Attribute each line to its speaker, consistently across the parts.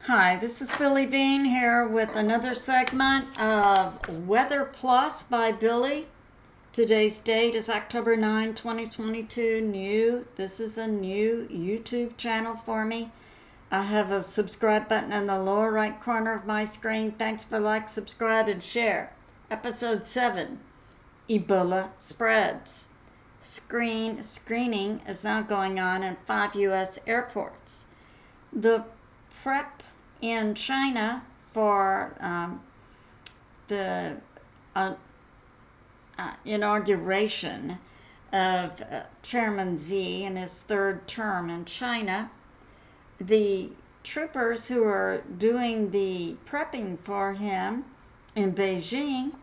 Speaker 1: Hi, this is Billie Beene here with another segment of Weather Plus by Billie. Today's date is October 9, 2022. This is a new YouTube channel for me. I have a subscribe button in the lower right corner of my screen. Thanks for like, subscribe, and share. Episode 7, Ebola Spreads. Screening is now going on in 5 U.S. airports. The prep in China for the inauguration of Chairman Xi in his third term in China, the troopers who are doing the prepping for him in Beijing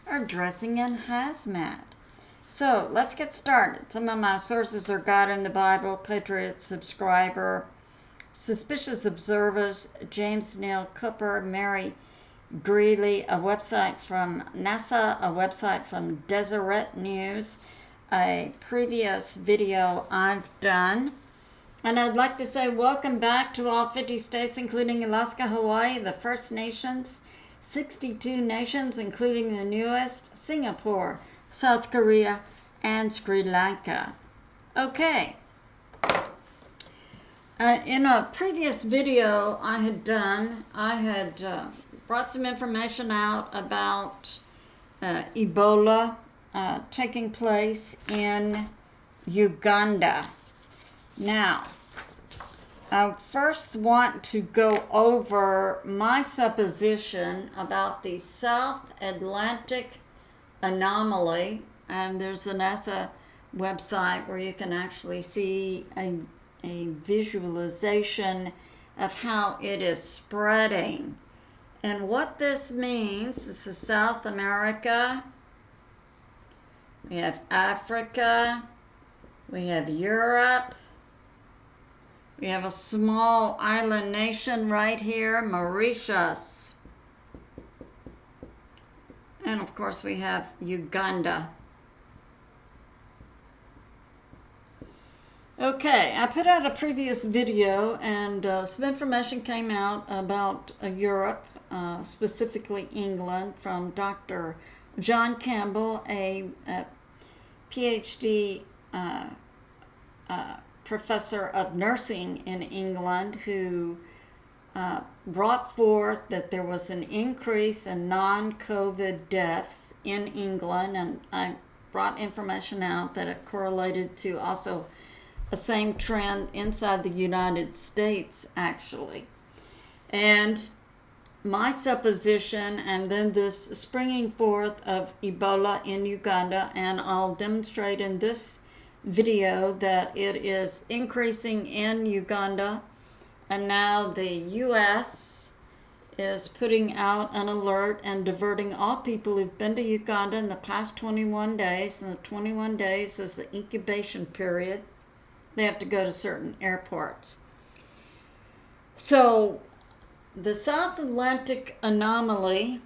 Speaker 1: are dressing in hazmat. So let's get started. Some of my sources are God in the Bible, Patriot Subscriber, Suspicious Observers, James Neal Cooper, Mary Greeley, a website from NASA, a website from Deseret News, a previous video I've done. And I'd like to say welcome back to all 50 states, including Alaska, Hawaii, the First Nations, 62 nations, including the newest, Singapore, South Korea, and Sri Lanka. Okay. In a previous video I had brought some information out about Ebola taking place in Uganda. Now, I first want to go over my supposition about the South Atlantic anomaly, and there's a NASA website where you can actually see a visualization of how it is spreading. And what this means, this is South America, we have Africa, we have Europe, we have a small island nation right here, Mauritius, and of course we have Uganda. Okay, I put out a previous video and some information came out about Europe, specifically England, from Dr. John Campbell, a PhD professor of nursing in England, who brought forth that there was an increase in non-COVID deaths in England, and I brought information out that it correlated to also a same trend inside the United States, actually. And my supposition, and then this springing forth of Ebola in Uganda, and I'll demonstrate in this video that it is increasing in Uganda, and now the U.S. is putting out an alert and diverting all people who've been to Uganda in the past 21 days, and the 21 days is the incubation period. They have to go to certain airports. So the South Atlantic anomaly,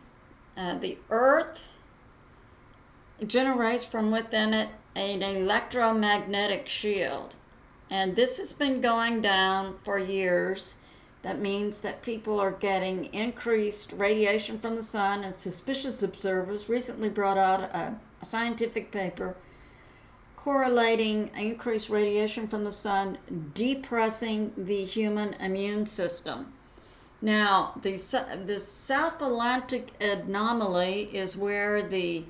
Speaker 1: the Earth generates from within it an electromagnetic shield. And this has been going down for years. That means that people are getting increased radiation from the sun, and Suspicious Observers recently brought out a scientific paper correlating increased radiation from the sun depressing the human immune system. Now, the South Atlantic anomaly is where the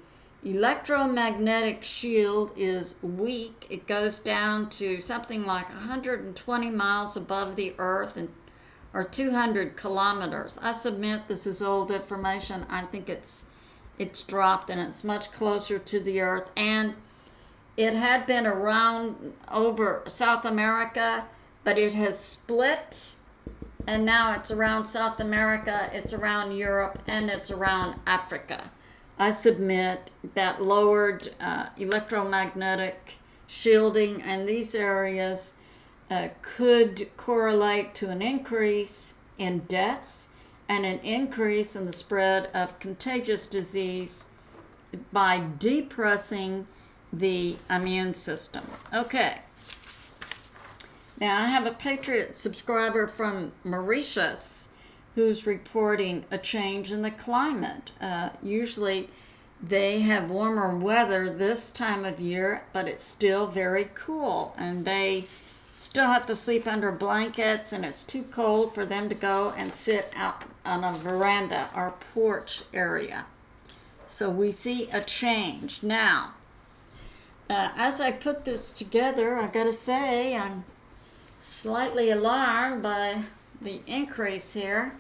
Speaker 1: electromagnetic shield is weak. It goes down to something like 120 miles above the Earth, or 200 kilometers. I submit this is old information. I think it's dropped, and it's much closer to the Earth. And it had been around over South America, but it has split, and now it's around South America, it's around Europe, and it's around Africa. I submit that lowered electromagnetic shielding in these areas could correlate to an increase in deaths and an increase in the spread of contagious disease by depressing the immune system. Okay. Now, I have a Patriot subscriber from Mauritius who's reporting a change in the climate. Usually they have warmer weather this time of year, but it's still very cool, and they still have to sleep under blankets, and it's too cold for them to go and sit out on a veranda or porch area. So we see a change. Now, as I put this together, I gotta say I'm slightly alarmed by the increase here.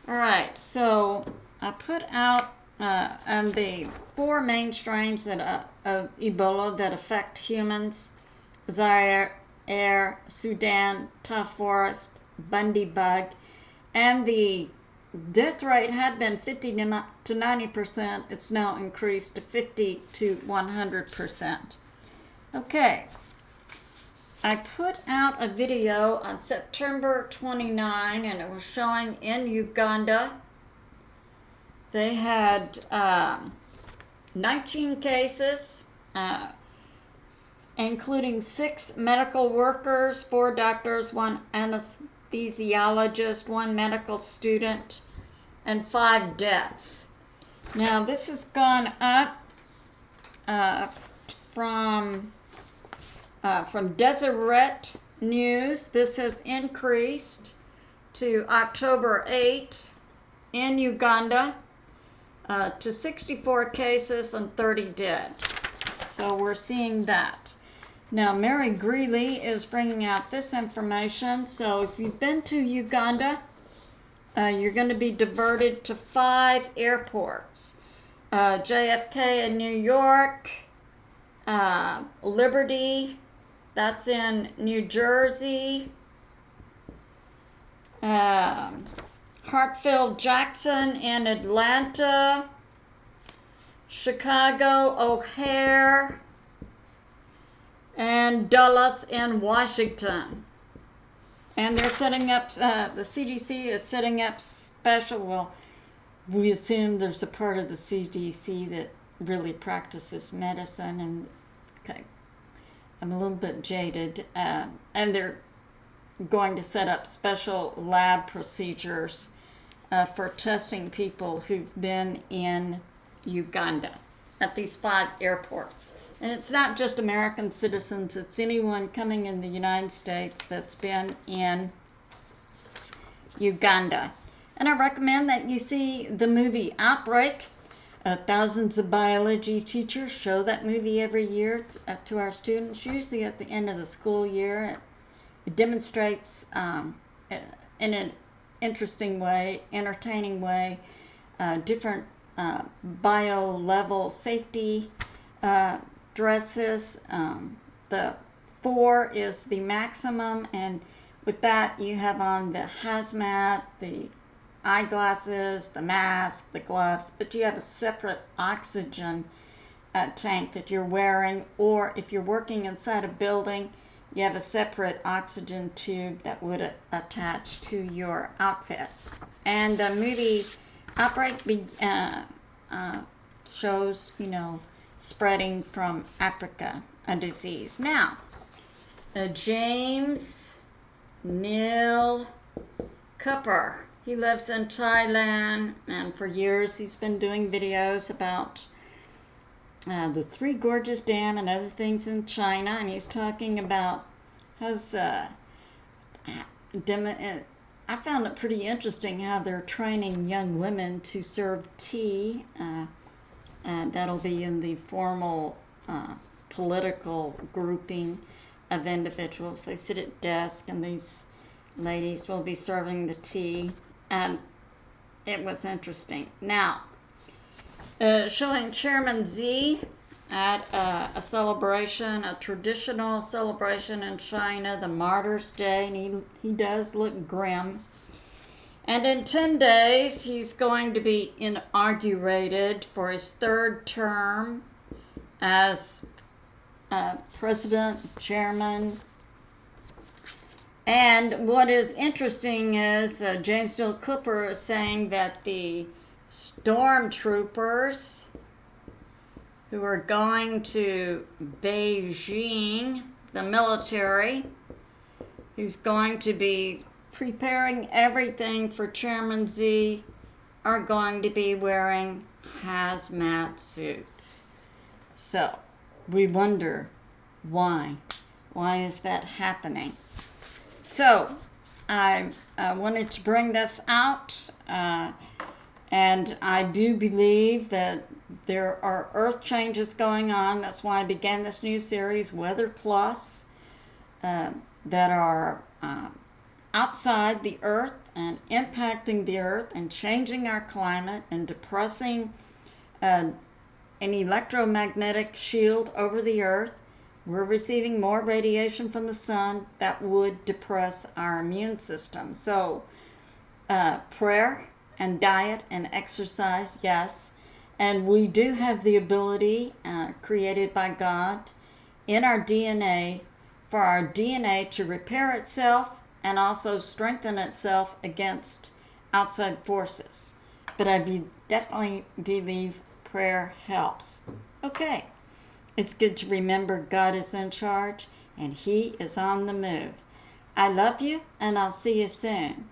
Speaker 1: All right, so I put out the 4 main strains that, of Ebola that affect humans: Zaire, Sudan, tough forest, Bundy bug, and the death rate had been 50 to 90%. It's now increased to 50 to 100%. Okay, I put out a video on September 29, and it was showing in Uganda. They had 19 cases, including 6 medical workers, 4 doctors, 1 anesthesiologist, 1 medical student, and 5 deaths. Now, this has gone up from Deseret News. This has increased to October 8 in Uganda to 64 cases and 30 dead. So we're seeing that. Now, Mary Greeley is bringing out this information. So if you've been to Uganda, you're going to be diverted to 5 airports. JFK in New York, Liberty, that's in New Jersey, Hartfield-Jackson in Atlanta, Chicago, O'Hare, and Dulles in Washington. And they're setting up, the CDC is setting up special, well, we assume there's a part of the CDC that really practices medicine, and okay, I'm a little bit jaded, and they're going to set up special lab procedures for testing people who've been in Uganda at these 5 airports. And it's not just American citizens, it's anyone coming in the United States that's been in Uganda. And I recommend that you see the movie Outbreak. Thousands of biology teachers show that movie every year to our students, usually at the end of the school year. It demonstrates in an interesting way, entertaining way, different bio-level safety dresses. The 4 is the maximum, and with that you have on the hazmat, the eyeglasses, the mask, the gloves, but you have a separate oxygen tank that you're wearing, or if you're working inside a building, you have a separate oxygen tube that would attach to your outfit. And the movie Outbreak shows, spreading from Africa, a disease. Now, James Neil Cooper, he lives in Thailand, and for years he's been doing videos about the Three Gorges Dam and other things in China, and he's talking about his I found it pretty interesting how they're training young women to serve tea. That'll be in the formal political grouping of individuals. They sit at desks, and these ladies will be serving the tea. And it was interesting. Now, showing Chairman Z at a celebration, a traditional celebration in China, the Martyrs' Day, and he does look grim. And in 10 days, he's going to be inaugurated for his 3rd term as president, chairman. And what is interesting is James Neil Cooper is saying that the stormtroopers who are going to Beijing, the military, who's going to be preparing everything for Chairman Z are going to be wearing hazmat suits. So we wonder why. Why is that happening? So I wanted to bring this out, and I do believe that there are earth changes going on. That's why I began this new series, Weather Plus, that are outside the earth and impacting the earth and changing our climate and depressing an electromagnetic shield over the earth. We're receiving more radiation from the sun that would depress our immune system. So prayer and diet and exercise, yes. And we do have the ability created by God in our DNA for our DNA to repair itself and also strengthen itself against outside forces. But I definitely believe prayer helps. Okay, it's good to remember God is in charge and He is on the move. I love you, and I'll see you soon.